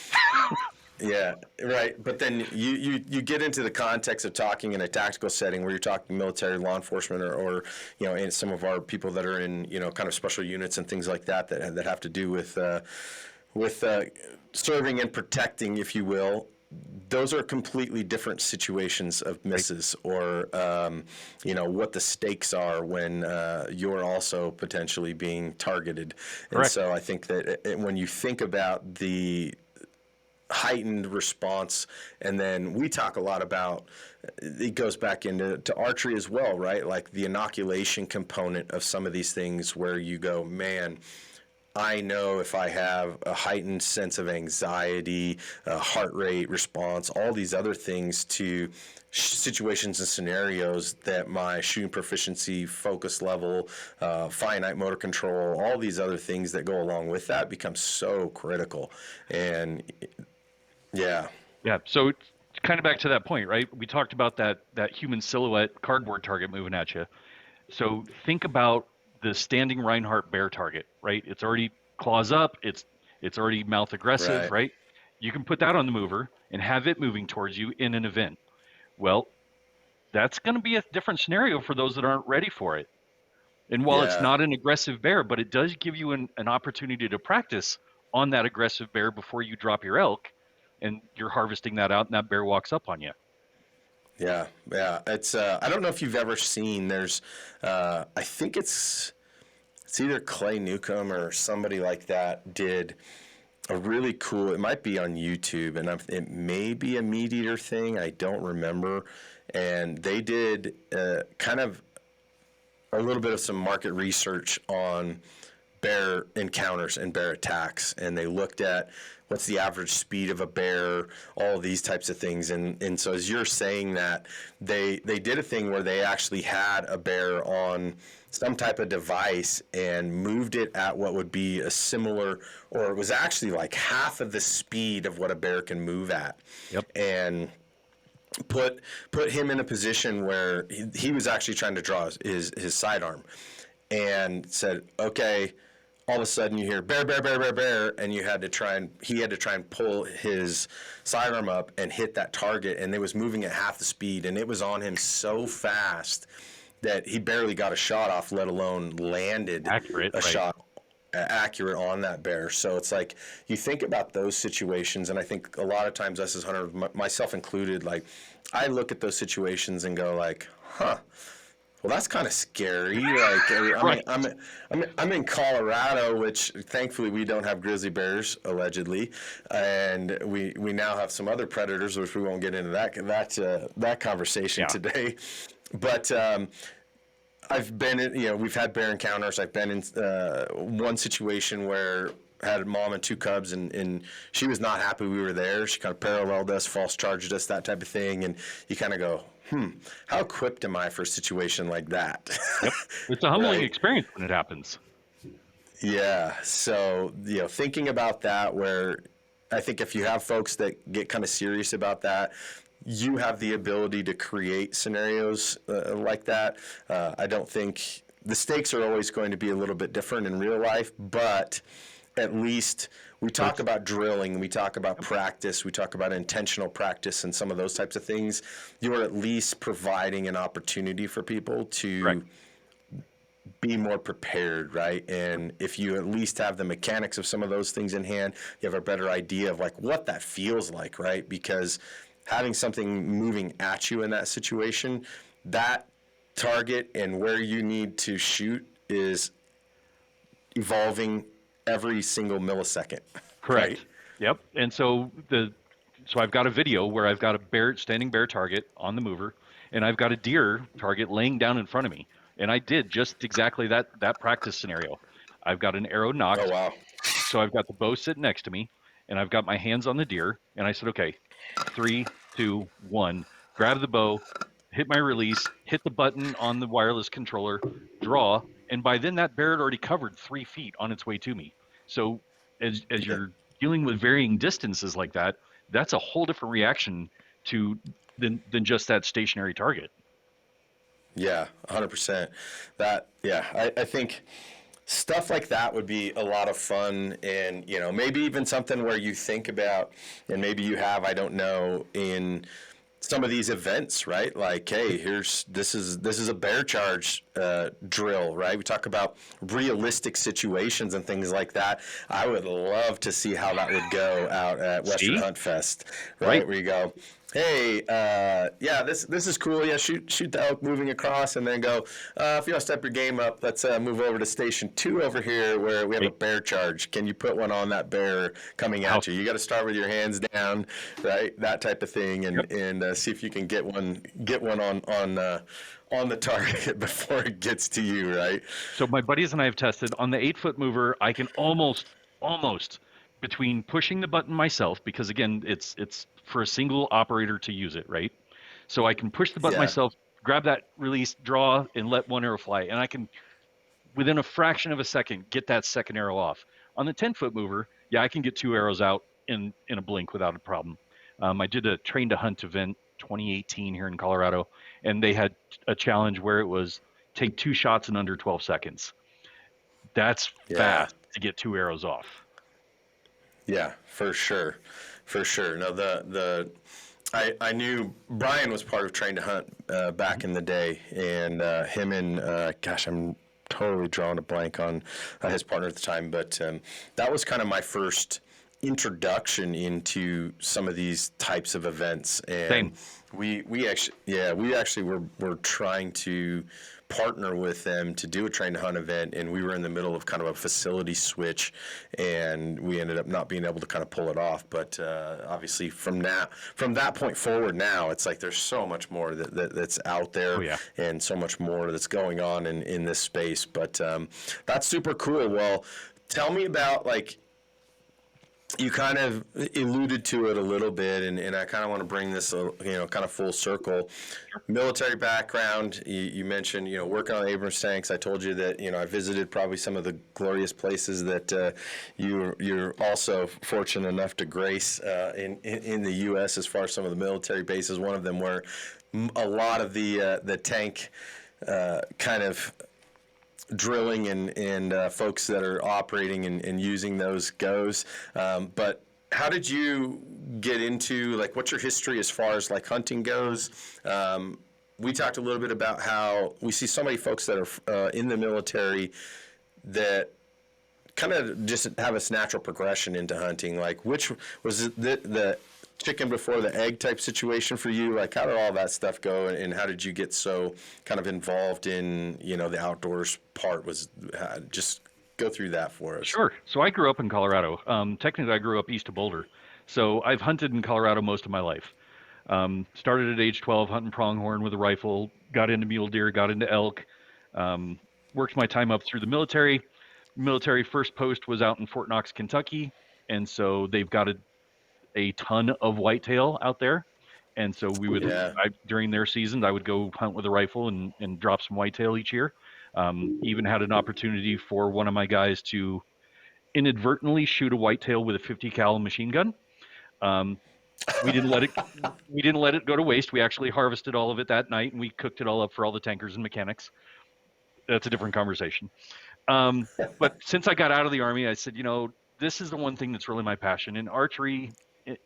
yeah, right. But then you get into the context of talking in a tactical setting where you're talking military, law enforcement, or and some of our people that are in kind of special units and things like that that have to do with serving and protecting, if you will. Those are completely different situations of Right. misses, or what the stakes are when you're also potentially being targeted. And Correct. so I think that when you think about the heightened response, and then we talk a lot about, it goes back into archery as well, right? Like the inoculation component of some of these things where you go, man, I know if I have a heightened sense of anxiety, heart rate response, all these other things to situations and scenarios, that my shooting proficiency, focus level, finite motor control, all these other things that go along with that become so critical. And yeah, Yeah. So it's kind of back to that point, right? We talked about that human silhouette cardboard target moving at you. So think about the standing Reinhardt bear target, right? It's already claws up, it's already mouth aggressive, right. right? You can put that on the mover and have it moving towards you in an event. Well, that's going to be a different scenario for those that aren't ready for it. And while it's Yeah, not an aggressive bear, but it does give you an opportunity to practice on that aggressive bear before you drop your elk and you're harvesting that out and that bear walks up on you. yeah. It's I don't know if you've ever seen. There's I think it's either Clay Newcomb or somebody like that did a really cool. It might be on YouTube, and it may be a Meat Eater thing. I don't remember. And they did kind of a little bit of some market research on bear encounters and bear attacks, and they looked at what's the average speed of a bear, all of these types of things. And so as you're saying that, they did a thing where they actually had a bear on some type of device and moved it at what would be a similar, or it was actually like half of the speed of what a bear can move at, Yep. and put him in a position where he was actually trying to draw his sidearm, and said, okay, all of a sudden you hear bear, bear, bear, bear, bear, and he had to try and pull his sidearm up and hit that target, and it was moving at half the speed, and it was on him so fast that he barely got a shot off, let alone landed Accurate, a right? shot accurate on that bear. So it's like you think about those situations, and I think a lot of times us as hunters, myself included, like I look at those situations and go like, huh. Well, that's kind of scary. Like, I mean, Right. I'm in Colorado, which thankfully we don't have grizzly bears, allegedly, and we now have some other predators, which we won't get into that conversation Yeah. today. But I've been in, we've had bear encounters. I've been in one situation where I had a mom and two cubs, and she was not happy we were there. She kind of paralleled us, false charged us, that type of thing. And you kind of go, how equipped am I for a situation like that? Yep. It's a humbling Right? experience when it happens. Yeah. So, thinking about that, where I think if you have folks that get kind of serious about that, you have the ability to create scenarios like that. I don't think the stakes are always going to be a little bit different in real life, but at least we But talk about drilling, we talk about practice, we talk about intentional practice and some of those types of things. You are at least providing an opportunity for people correct. to be more prepared, right? And if you at least have the mechanics of some of those things in hand, you have a better idea of like what that feels like, right? Because having something moving at you in that situation, that target and where you need to shoot is evolving every single millisecond, right? Correct. Yep. And so I've got a video where I've got a standing bear target on the mover, and I've got a deer target laying down in front of me. And I did just exactly that practice scenario. I've got an arrow Oh nocked, wow. so I've got the bow sitting next to me, and I've got my hands on the deer, and I said, okay, three, two, one, grab the bow, hit my release, hit the button on the wireless controller, draw, and by then that bear had already covered 3 feet on its way to me. So as Yeah. you're dealing with varying distances like that, that's a whole different reaction to than just that stationary target. Yeah, 100%. That, yeah, I think stuff like that would be a lot of fun. And, maybe even something where you think about, and maybe you have, I don't know, in some of these events, right? Like, hey, this is a bear charge drill, right? We talk about realistic situations and things like that. I would love to see how that would go out at Western See? Hunt Fest, Right. right? Where you go, hey, yeah, this is cool. Yeah, shoot the elk moving across, and then go. If you want to step your game up, let's move over to station 2 over here where we have a Right. bear charge. Can you put one on that bear coming How at you? You got to start with your hands down, right? That type of thing, Yep. and see if you can get one on the target before it gets to you, right? So my buddies and I have tested on the 8 foot mover. I can almost between pushing the button myself because again, it's for a single operator to use it, right? So I can push the button Yeah, myself, grab that release, draw, and let one arrow fly, and I can within a fraction of a second get that second arrow off. On the 10 foot mover, yeah, I can get 2 arrows out in a blink without a problem. I did a train to hunt event 2018 here in Colorado, and they had a challenge where it was take 2 shots in under 12 seconds. That's yeah. fast to get 2 arrows off. Yeah, for sure, for sure. No, I knew Brian was part of Train to Hunt back Mhm. in the day, and him and gosh, I'm totally drawing a blank on his partner at the time, but that was kind of my first introduction into some of these types of events, and Same. we actually were trying to partner with them to do a train to hunt event, and we were in the middle of kind of a facility switch, and we ended up not being able to kind of pull it off. But obviously, from that point forward, now it's like there's so much more that's out Oh there, yeah. and so much more that's going on in this space. But that's super cool. Well, tell me about like you kind of alluded to it a little bit, and I kind of want to bring this, kind of full circle. Military background, you mentioned, working on Abrams tanks. I told you that, I visited probably some of the glorious places that you're also fortunate enough to grace in the U.S. as far as some of the military bases. One of them where a lot of the tank kind of drilling and folks that are operating and using those goes. But how did you get into, like, what's your history as far as like hunting goes? We talked a little bit about how we see so many folks that are in the military that kind of just have this natural progression into hunting. Like, which was it the chicken before the egg type situation for you? Like, how did all that stuff go, and how did you get so kind of involved in the outdoors part? Was just go through that for us. Sure. So I grew up in Colorado. Technically, I grew up east of Boulder. So I've hunted in Colorado most of my life. Started at age 12 hunting pronghorn with a rifle, got into mule deer, got into elk, um, worked my time up through the military. Military first post was out in Fort Knox, Kentucky. And so they've got a ton of whitetail out there. And so Yeah, during their seasons, I would go hunt with a rifle and drop some whitetail each year. Even had an opportunity for one of my guys to inadvertently shoot a whitetail with a 50 cal machine gun. Um, we didn't let it we didn't let it go to waste. We actually harvested all of it that night and we cooked it all up for all the tankers and mechanics. That's a different conversation. But since I got out of the army, I said, this is the one thing that's really my passion. And archery,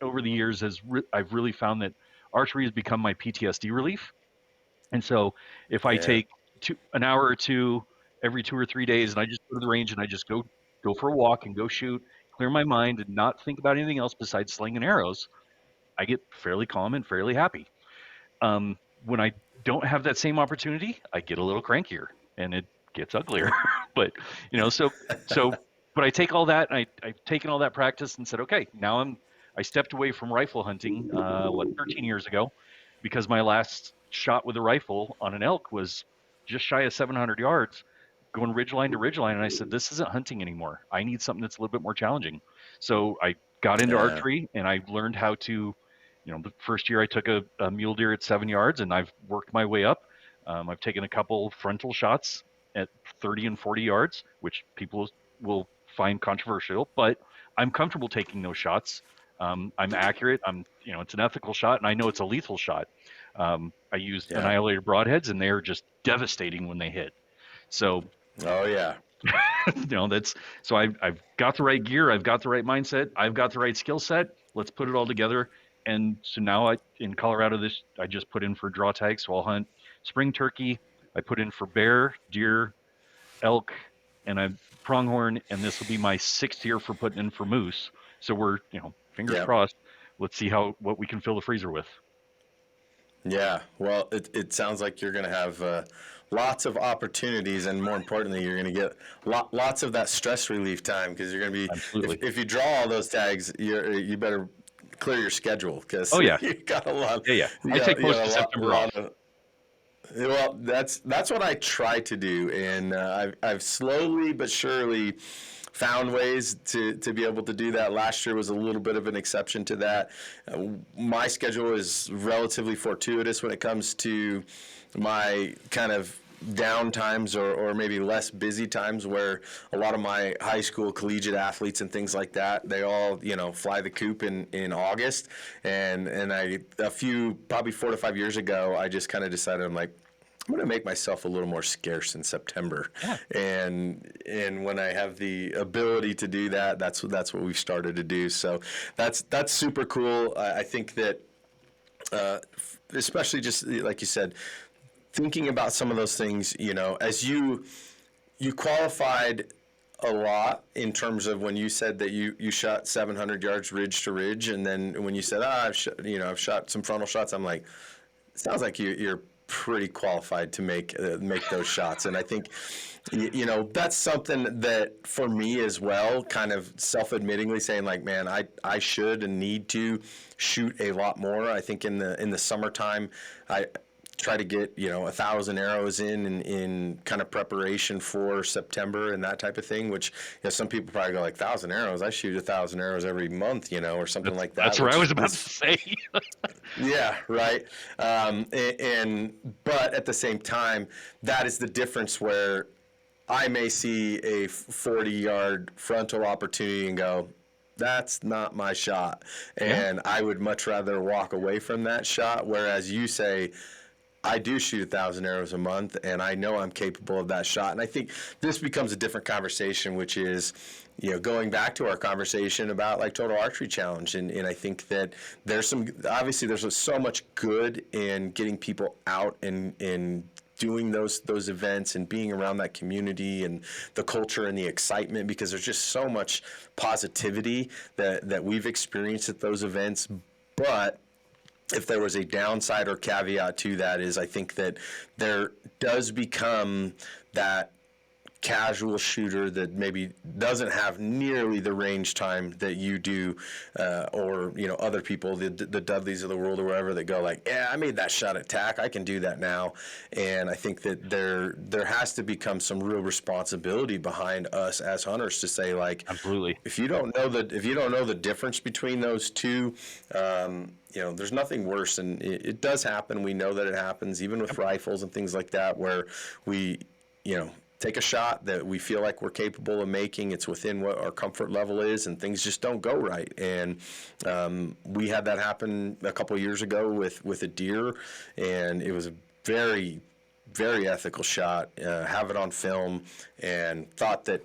over the years, I've really found that archery has become my PTSD relief. And so, if I yeah, take an hour or two every 2 or 3 days, and I just go to the range and I just go for a walk and go shoot, clear my mind, and not think about anything else besides slinging arrows, I get fairly calm and fairly happy. When I don't have that same opportunity, I get a little crankier and it gets uglier. But so but I take all that, and I've taken all that practice and said, okay, now I stepped away from rifle hunting, 13 years ago, because my last shot with a rifle on an elk was just shy of 700 yards, going ridgeline to ridgeline, and I said, this isn't hunting anymore. I need something that's a little bit more challenging. So I got into Yeah, archery, and I learned how to, the first year I took a mule deer at 7 yards, and I've worked my way up. I've taken a couple frontal shots at 30 and 40 yards, which people will find controversial, but I'm comfortable taking those shots. I'm accurate. It's an ethical shot, and I know it's a lethal shot. I used yeah. annihilator broadheads, and they are just devastating when they hit. So, Oh yeah, that's so I've got the right gear, I've got the right mindset, I've got the right skill set. Let's put it all together. And so now in Colorado, I just put in for draw tags, so I'll hunt spring turkey. I put in for bear, deer, elk, and I pronghorn, and this will be my 6th year for putting in for moose. So we're, fingers yeah. crossed. Let's see what we can fill the freezer with. Yeah, well, it sounds like you're going to have lots of opportunities, and more importantly, you're going to get lots of that stress relief time because you're going to be, Absolutely. if you draw all those tags, you better clear your schedule because Oh yeah, you got a lot. yeah. You I got, take you most got of a September lot off. of. Well, that's what I try to do, and I've slowly but surely found ways to be able to do that. Last year was a little bit of an exception to that. My schedule is relatively fortuitous when it comes to my kind of down times or maybe less busy times where a lot of my high school collegiate athletes and things like that, they all, fly the coop in August. And a few, probably 4 to 5 years ago, I just kind of decided, I'm like, I'm going to make myself a little more scarce in September, Yeah, and when I have the ability to do that, that's what we've started to do. So that's super cool. I think that especially just like you said, thinking about some of those things, as you qualified a lot in terms of when you said that you shot 700 yards ridge to ridge, and then when you said, I've shot some frontal shots, I'm like, sounds like you're pretty qualified to make those shots. And I think that's something that for me as well, kind of self-admittingly saying like, man, I should and need to shoot a lot more. I think in the summertime, I try to get 1,000 arrows in kind of preparation for September and that type of thing. Which some people probably go like 1,000 arrows. I shoot 1,000 arrows every month, or something like that. that's what I Which was about to is say. yeah, right. But at the same time, that is the difference where I may see a 40-yard frontal opportunity and go, that's not my shot. Yeah, And I would much rather walk away from that shot. Whereas you say, I do shoot 1,000 arrows a month, and I know I'm capable of that shot. And I think this becomes a different conversation, which is, going back to our conversation about like Total Archery Challenge. And I think that obviously there's so much good in getting people out and doing those events and being around that community and the culture and the excitement, because there's just so much positivity that we've experienced at those events. But if there was a downside or caveat to that, is I think that there does become that casual shooter that maybe doesn't have nearly the range time that you do, or other people, the Dudleys of the world or wherever, that go like, yeah, I made that shot at TAC, I can do that now. And I think that there has to become some real responsibility behind us as hunters to say like, absolutely. if you don't know the difference between those two, there's nothing worse. And it does happen. We know that it happens even with rifles and things like that, where we, take a shot that we feel like we're capable of making. It's within what our comfort level is, and things just don't go right. And we had that happen a couple of years ago with a deer, and it was a very, very ethical shot. Have it on film, and thought that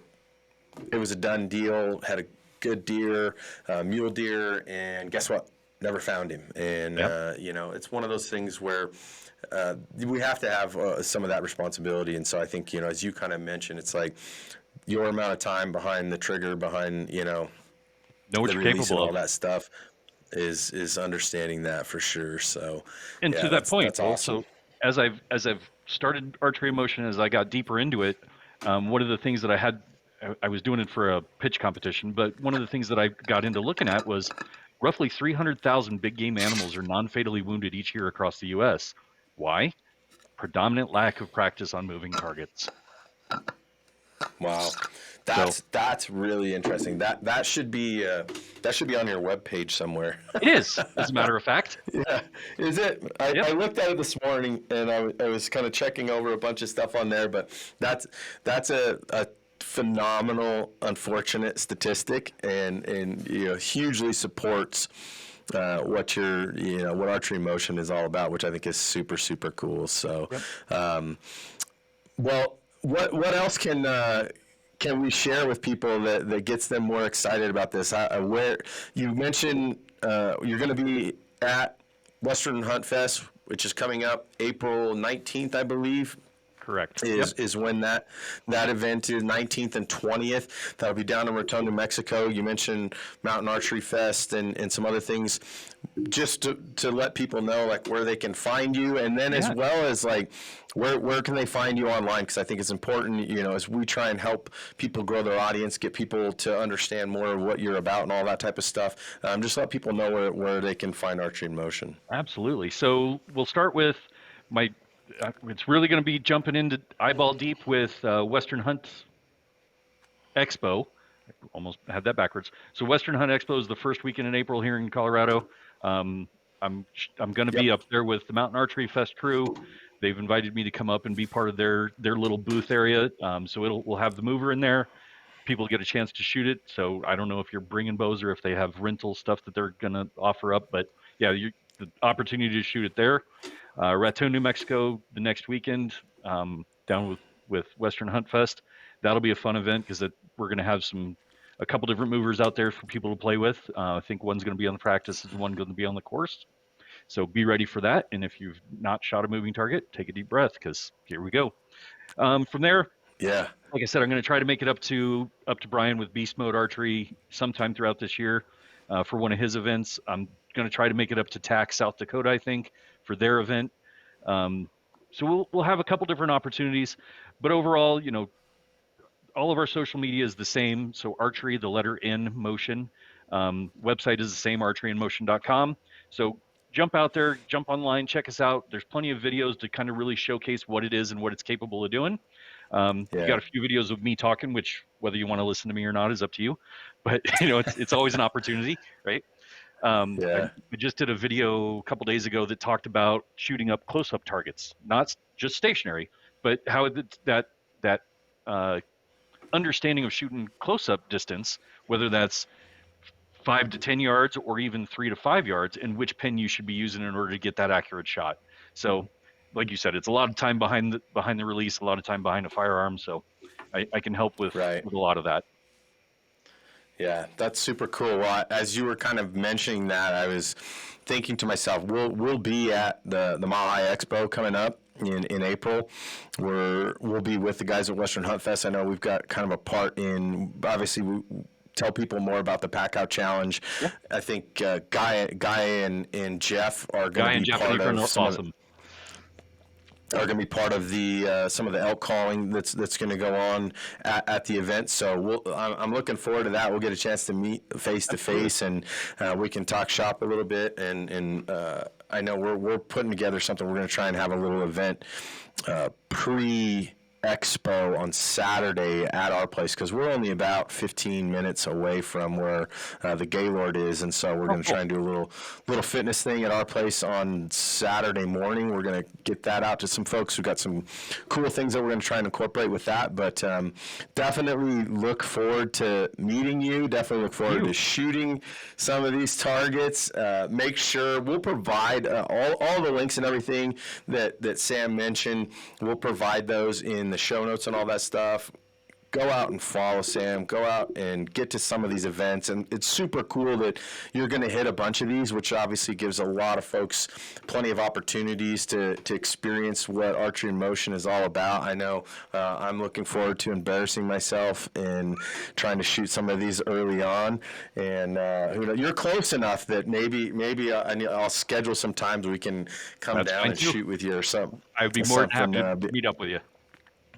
it was a done deal. Had a good deer, mule deer, and guess what? Never found him. And Yeah, it's one of those things where we have to have some of that responsibility. And so I think, as you kind of mentioned, it's like your amount of time behind the trigger, behind, know what the you're release and capable all of. that stuff is understanding that for sure. So And to yeah, that point, that's awesome. also, as I've started Archery N Motion, as I got deeper into it, one of the things that I I was doing it for a pitch competition, but one of the things that I got into looking at was roughly 300,000 big game animals are non-fatally wounded each year across the U.S. Why? Predominant lack of practice on moving targets. Wow, So that's really interesting. That should be on your webpage somewhere. it is, as a matter of fact. Yeah, is it? I Yep. looked at it this morning, and I was kind of checking over a bunch of stuff on there, but that's a phenomenal, unfortunate statistic, and hugely supports what Archery Motion is all about, which I think is super super cool. So, Yep. well, what else can we share with people that gets them more excited about this? Where you mentioned you're going to be at Western Hunt Fest, which is coming up April 19th, I believe. Correct. Yep. Is when that event is 19th and 20th. That'll be down in Raton, New Mexico. You mentioned Mountain Archery Fest and some other things, just to let people know like where they can find you, and then as Yeah. well as like where can they find you online, because I think it's important, as we try and help people grow their audience, get people to understand more of what you're about and all that type of stuff. Just let people know where they can find Archery in Motion. Absolutely. So we'll start with my. It's really going to be jumping into eyeball deep with Western Hunt Expo. Almost had that backwards. So Western Hunt Expo is the first weekend in April here in Colorado. Um, I'm going to be Yep. up there with the Mountain Archery Fest crew. They've invited me to come up and be part of their little booth area. So we'll have the mover in there. People get a chance to shoot it. So I don't know if you're bringing bows or if they have rental stuff that they're going to offer up, but yeah, the opportunity to shoot it there. Raton, New Mexico, the next weekend, down with Western Hunt Fest. That'll be a fun event because we're going to have a couple different movers out there for people to play with. I think one's going to be on the practice and one going to be on the course. So be ready for that. And if you've not shot a moving target, take a deep breath because here we go. From there, Yeah. like I said, I'm going to try to make it up to Brian with Beast Mode Archery sometime throughout this year for one of his events. I'm going to try to make it up to TAC South Dakota, I think, for their event. So we'll have a couple different opportunities, but overall, all of our social media is the same. So Archery, the letter N Motion. Website is the same, archerynmotion.com. So jump out there, jump online, check us out. There's plenty of videos to kind of really showcase what it is and what it's capable of doing. You Yeah. got a few videos of me talking, which whether you want to listen to me or not is up to you. But it's always an opportunity, right? Yeah. I just did a video a couple days ago that talked about shooting up close-up targets, not just stationary, but how that understanding of shooting close-up distance, whether that's 5 to 10 yards or even 3 to 5 yards, and which pin you should be using in order to get that accurate shot. So, like you said, it's a lot of time behind the release, a lot of time behind a firearm. So, I can help with Right. a lot of that. Yeah, that's super cool. Well, as you were kind of mentioning that, I was thinking to myself, we'll be at the Mile High Expo coming up in April. We'll be with the guys at Western Hunt Fest. I know we've got kind of a part in, obviously, we tell people more about the Pack Out Challenge. Yeah. I think Guy and Jeff are Guy going and to be Jeff part of some awesome. are going to be part of the some of the elk calling that's going to go on at the event. So I'm looking forward to that. We'll get a chance to meet face to face, and we can talk shop a little bit. And I know we're putting together something. We're going to try and have a little event pre-expo on Saturday at our place, because we're only about 15 minutes away from where the Gaylord is, and so we're going to try and do a little fitness thing at our place on Saturday morning. We're going to get that out to some folks. We've got some cool things that we're going to try and incorporate with that, but definitely look forward to meeting you. Definitely look forward to shooting some of these targets. Make sure we'll provide all the links and everything that Sam mentioned. We'll provide those in the show notes and all that stuff. Go out and follow Sam. Go out and get to some of these events. And it's super cool that you're going to hit a bunch of these, which obviously gives a lot of folks plenty of opportunities to experience what Archery in Motion is all about. I know I'm looking forward to embarrassing myself and trying to shoot some of these early on. And you're close enough that maybe I'll schedule some times we can come That's down fine and too. shoot with you or something. I would be more than happy to meet up with you.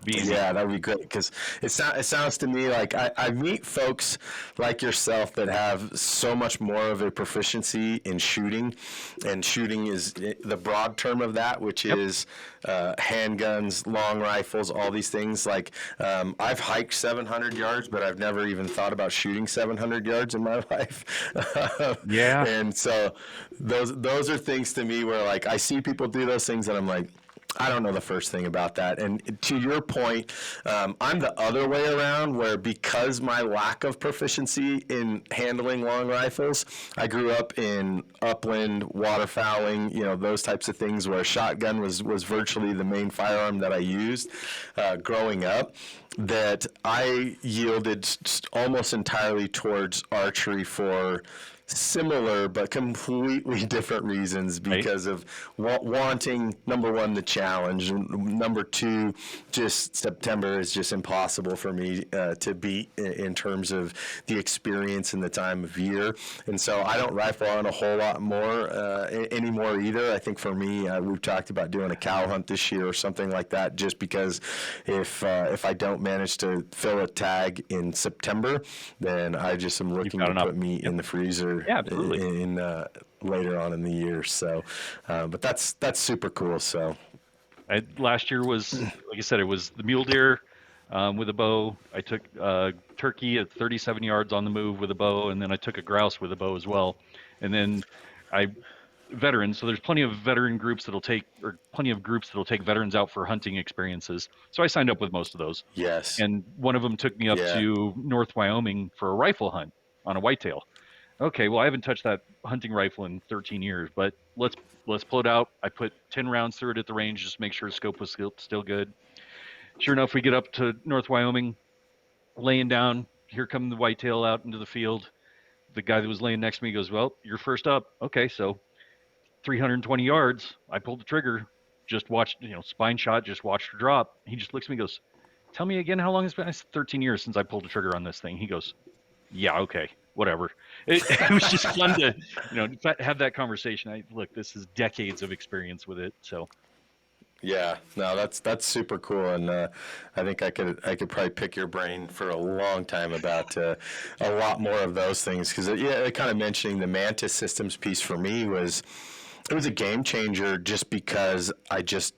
Be easy. Yeah, that would be great because it sounds to me like I meet folks like yourself that have so much more of a proficiency in shooting, and shooting is the broad term of that, which Yep. is handguns, long rifles, all these things. Like I've hiked 700 yards, but I've never even thought about shooting 700 yards in my life, Yeah. and so those are things to me where like I see people do those things, and I'm like, I don't know the first thing about that. And to your point, I'm the other way around, where because my lack of proficiency in handling long rifles, I grew up in upland waterfowling, those types of things, where a shotgun was virtually the main firearm that I used growing up. That I yielded almost entirely towards archery for similar but completely different reasons, Right. because of wanting, number one, the challenge, and number two, just September is just impossible for me to beat in terms of the experience and the time of year. And so I don't rifle on a whole lot more anymore either. I think for me, we've talked about doing a cow hunt this year or something like that, just because if I don't manage to fill a tag in September, then I just am You've looking got to enough. put meat Yep. in the freezer Yeah, absolutely. in later on in the year. So, but that's super cool. So, Last year was, like I said, it was the mule deer with a bow. I took turkey at 37 yards on the move with a bow, and then I took a grouse with a bow as well. And then I veterans. So there's plenty of veteran groups that'll take, or plenty of groups that'll take veterans out for hunting experiences. So I signed up with most of those. yes, And one of them took me up yeah, to North Wyoming for a rifle hunt on a whitetail. Okay, well I haven't touched that hunting rifle in 13 years, but let's pull it out. I put 10 rounds through it at the range just to make sure the scope was still good. Sure enough, we get up to North Wyoming, laying down. Here come the whitetail out into the field. The guy that was laying next to me goes, "Well, you're first up." Okay, so 320 yards. I pulled the trigger, just watched, spine shot, just watched her drop. He just looks at me and goes, "Tell me again how long it's been." I said, 13 years since I pulled the trigger on this thing. He goes, "Yeah, okay, whatever." It was just fun to, have that conversation. Look, this is decades of experience with it. So, yeah. No, that's super cool, and I think I could probably pick your brain for a long time about a lot more of those things, because yeah, kind of mentioning the Mantis systems piece for me was, it was a game changer, just because I just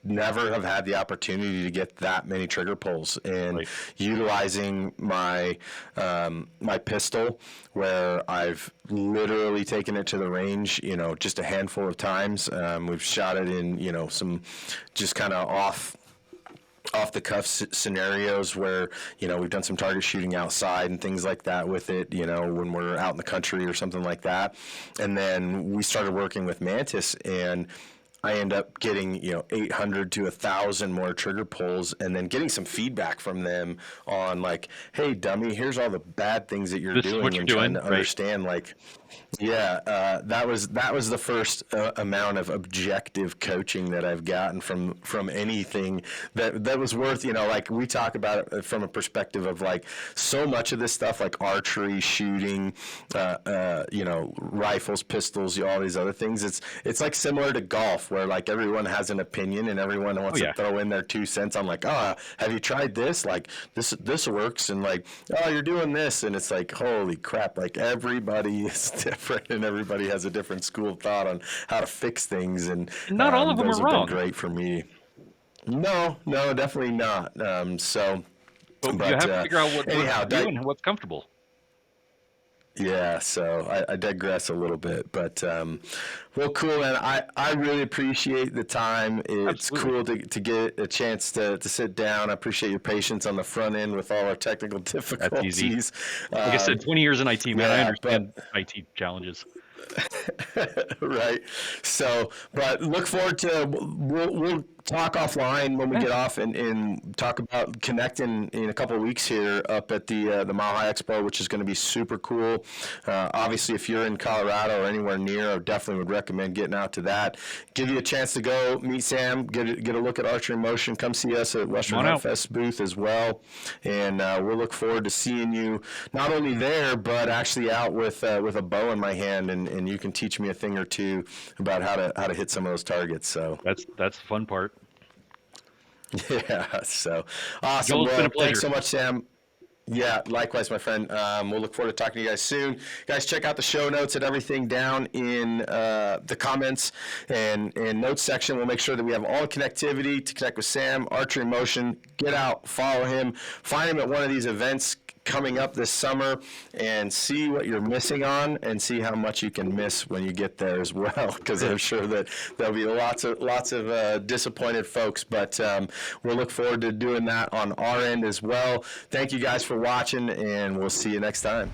never have had the opportunity to get that many trigger pulls, and right. utilizing my pistol, where I've literally taken it to the range, just a handful of times. We've shot it in, some just kind of off the cuff scenarios, where we've done some target shooting outside and things like that with it, when we're out in the country or something like that. And then we started working with Mantis, and I end up getting 800 to 1,000 more trigger pulls, and then getting some feedback from them on, like, hey dummy, here's all the bad things that you're This is what doing, you're and trying doing, to right? understand, like, yeah, that was the first amount of objective coaching that I've gotten from anything that was worth, like we talk about it from a perspective of, like, so much of this stuff, like archery, shooting, rifles, pistols, all these other things. It's like similar to golf, where like everyone has an opinion, and everyone Oh wants to yeah. throw in their 2 cents on, like, oh, have you tried this? Like, this works, and like, oh, you're doing this, and it's like, holy crap, like everybody is different, and everybody has a different school of thought on how to fix things, and And not all of them are those have been wrong, great for me. No, no, definitely not. but you But have to figure out what works anyhow, for you and what's comfortable. yeah, so I digress a little bit, but well, cool, man. I really appreciate the time. It's Absolutely. cool to get a chance to sit down. I appreciate your patience on the front end with all our technical That's easy. difficulties. Like I said, 20 years in IT, man. I Yeah, but understand IT challenges. right. So, but look forward to, we'll talk offline when we Yeah, get off, and talk about connecting in a couple of weeks here up at the Mile High Expo, which is going to be super cool. Obviously, if you're in Colorado or anywhere near, I definitely would recommend getting out to that. Give you a chance to go meet Sam, get a look at Archery N Motion. Come see us at come Western on Hunt out. Fest booth as well, and we'll look forward to seeing you not only there, but actually out with a bow in my hand, and you can teach me a thing or two about how to hit some of those targets. So That's the fun part. Yeah, so awesome. Joel, it's been Well, a thanks pleasure. so much, Sam. Yeah, likewise, my friend. We'll look forward to talking to you guys soon. Guys, check out the show notes and everything down in the comments and notes section. We'll make sure that we have all connectivity to connect with Sam, Archery in Motion. Get out, follow him, find him at one of these events coming up this summer, and see what you're missing on, and see how much you can miss when you get there as well. Because I'm sure that there'll be lots of disappointed folks, but we'll look forward to doing that on our end as well. Thank you guys for watching, and we'll see you next time.